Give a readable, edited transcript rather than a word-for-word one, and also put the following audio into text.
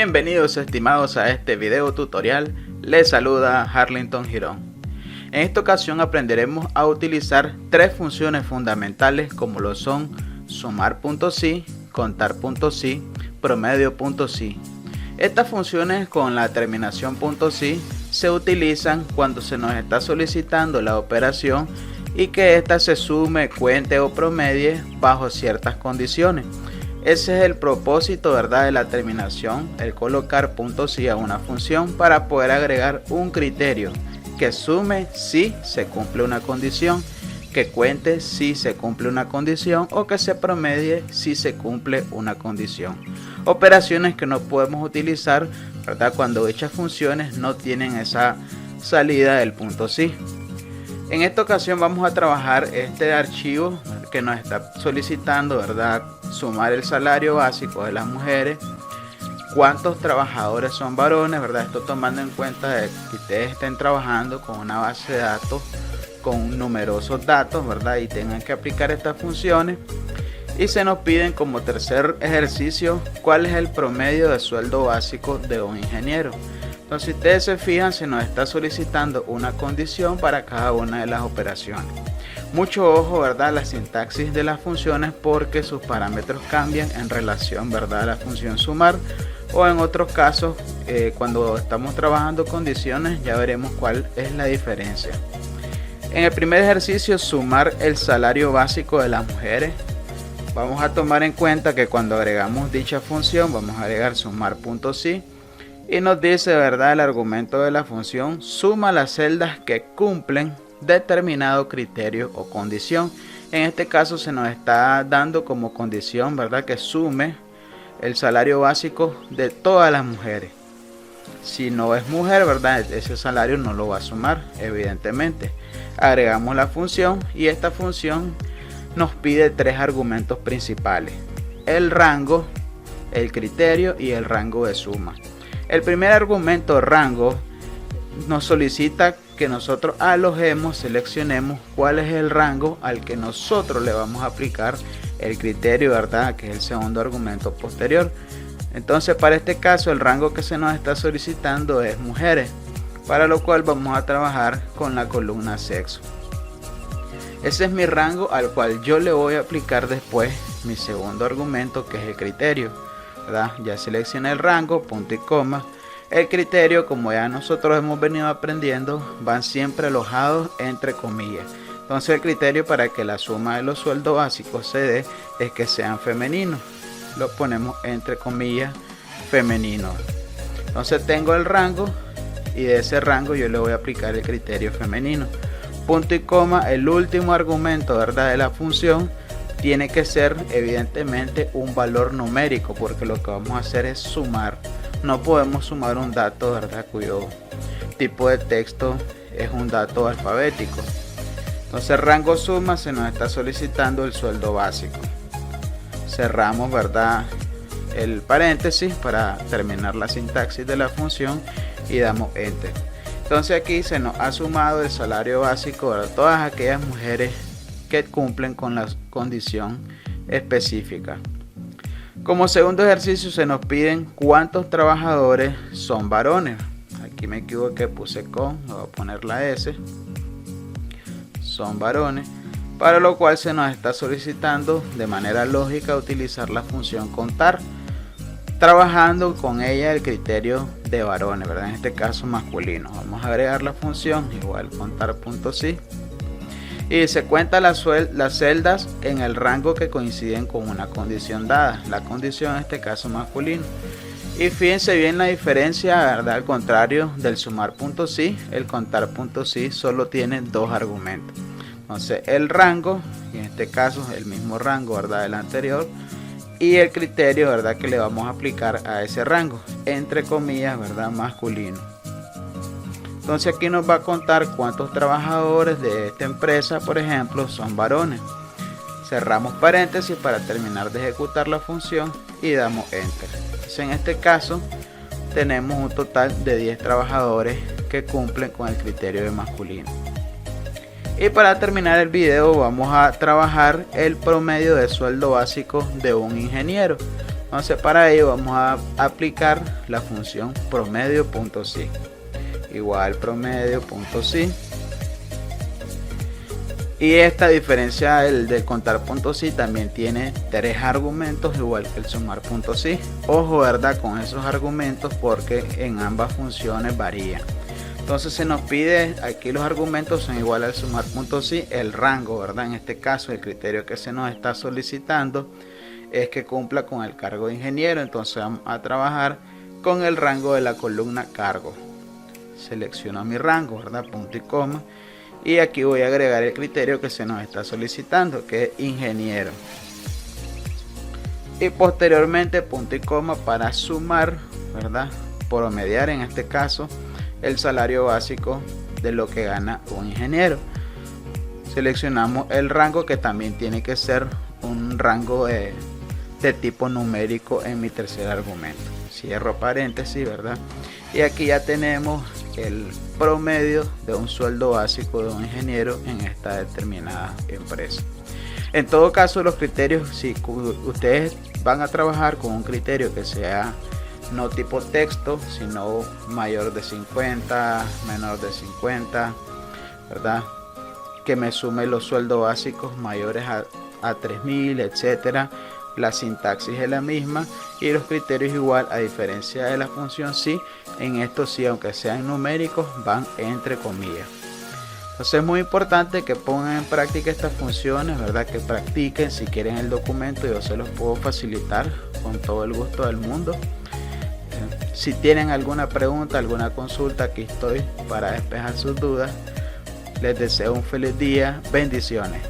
Bienvenidos estimados a este video tutorial, les saluda Harlington Girón. En esta ocasión aprenderemos a utilizar tres funciones fundamentales como lo son sumar.si, contar.si, promedio.si. Estas funciones con la terminación .si se utilizan cuando se nos está solicitando la operación y que ésta se sume, cuente o promedie bajo ciertas condiciones. Ese es el propósito, ¿verdad?, de la terminación, el colocar .si a una función para poder agregar un criterio que sume si se cumple una condición, que cuente si se cumple una condición o que se promedie si se cumple una condición. Operaciones que no podemos utilizar, ¿verdad?, cuando dichas funciones no tienen esa salida del .si. En esta ocasión vamos a trabajar este archivo que nos está solicitando, ¿verdad?, sumar el salario básico de las mujeres, cuántos trabajadores son varones, ¿verdad? Esto tomando en cuenta de que ustedes estén trabajando con una base de datos con numerosos datos, ¿verdad? Y tengan que aplicar estas funciones. Y se nos piden como tercer ejercicio cuál es el promedio de sueldo básico de un ingeniero. Entonces, si ustedes se fijan, se nos está solicitando una condición para cada una de las operaciones. Mucho ojo, ¿verdad?, la sintaxis de las funciones porque sus parámetros cambian en relación, ¿verdad?, a la función sumar, o en otros casos cuando estamos trabajando condiciones ya veremos cuál es la diferencia. En el primer ejercicio, sumar el salario básico de las mujeres, vamos a tomar en cuenta que cuando agregamos dicha función vamos a agregar sumar.si y nos dice, ¿verdad?, el argumento de la función suma las celdas que cumplen determinado criterio o condición. En este caso se nos está dando como condición, ¿verdad?, que sume el salario básico de todas las mujeres. Si no es mujer, ¿verdad?, ese salario no lo va a sumar, evidentemente. Agregamos la función y esta función nos pide tres argumentos principales: el rango, el criterio y el rango de suma. El primer argumento, rango, nos solicita que nosotros alojemos, seleccionemos cuál es el rango al que nosotros le vamos a aplicar el criterio, ¿verdad?, que es el segundo argumento posterior. Entonces, para este caso el rango que se nos está solicitando es mujeres, para lo cual vamos a trabajar con la columna sexo. Ese es mi rango al cual yo le voy a aplicar después mi segundo argumento, que es el criterio, ¿verdad? Ya seleccioné el rango, punto y coma. El criterio, como ya nosotros hemos venido aprendiendo, van siempre alojados entre comillas. Entonces el criterio para que la suma de los sueldos básicos se dé es que sean femeninos. Lo ponemos entre comillas femenino. Entonces tengo el rango y de ese rango yo le voy a aplicar el criterio femenino. Punto y coma, el último argumento, ¿verdad?, de la función tiene que ser evidentemente un valor numérico, porque lo que vamos a hacer es sumar. No podemos sumar un dato, ¿verdad?, cuyo tipo de texto es un dato alfabético. Entonces rango suma, se nos está solicitando el sueldo básico. Cerramos, ¿verdad?, el paréntesis para terminar la sintaxis de la función y damos enter. Entonces aquí se nos ha sumado el salario básico de todas aquellas mujeres que cumplen con la condición específica. Como segundo ejercicio se nos piden cuántos trabajadores son varones. Aquí me equivoqué, puse con, voy a poner la S. Son varones, para lo cual se nos está solicitando de manera lógica utilizar la función contar, trabajando con ella el criterio de varones, ¿verdad?, en este caso masculino. Vamos a agregar la función igual contar.si y se cuenta las celdas en el rango que coinciden con una condición dada, la condición en este caso masculino. Y fíjense bien la diferencia, ¿verdad?, al contrario del sumar.si, el contar.si solo tiene dos argumentos. Entonces el rango, y en este caso el mismo rango, ¿verdad?, del anterior, y el criterio, ¿verdad?, que le vamos a aplicar a ese rango, entre comillas, ¿verdad?, masculino. Entonces aquí nos va a contar cuántos trabajadores de esta empresa, por ejemplo, son varones. Cerramos paréntesis para terminar de ejecutar la función y damos enter. Entonces en este caso tenemos un total de 10 trabajadores que cumplen con el criterio de masculino. Y para terminar el video vamos a trabajar el promedio de sueldo básico de un ingeniero. Entonces para ello vamos a aplicar la función promedio.si, igual promedio.si. Y esta diferencia del contar.si también tiene 3 argumentos igual que el sumar.si. Ojo, ¿verdad? Con esos argumentos, porque en ambas funciones varían. Entonces se nos pide, aquí los argumentos son igual al sumar.si, el rango, ¿verdad? En este caso el criterio que se nos está solicitando es que cumpla con el cargo de ingeniero. Entonces vamos a trabajar con el rango de la columna cargo. Selecciono mi rango, ¿verdad? Punto y coma. Y aquí voy a agregar el criterio que se nos está solicitando, que es ingeniero. Y posteriormente punto y coma para sumar, ¿verdad? Promediar en este caso el salario básico de lo que gana un ingeniero. Seleccionamos el rango, que también tiene que ser un rango de tipo numérico en mi tercer argumento. Cierro paréntesis, ¿verdad? Y aquí ya tenemos el promedio de un sueldo básico de un ingeniero en esta determinada empresa. En todo caso, los criterios, si ustedes van a trabajar con un criterio que sea no tipo texto, sino mayor de 50, menor de 50, ¿verdad? Que me sume los sueldos básicos mayores a 3.000, etcétera. La sintaxis es la misma y los criterios igual, a diferencia de la función si. En esto sí, aunque sean numéricos, van entre comillas. Entonces es muy importante que pongan en práctica estas funciones, ¿verdad? Que practiquen. Si quieren el documento, yo se los puedo facilitar con todo el gusto del mundo. Si tienen alguna pregunta, alguna consulta, aquí estoy para despejar sus dudas. Les deseo un feliz día. Bendiciones.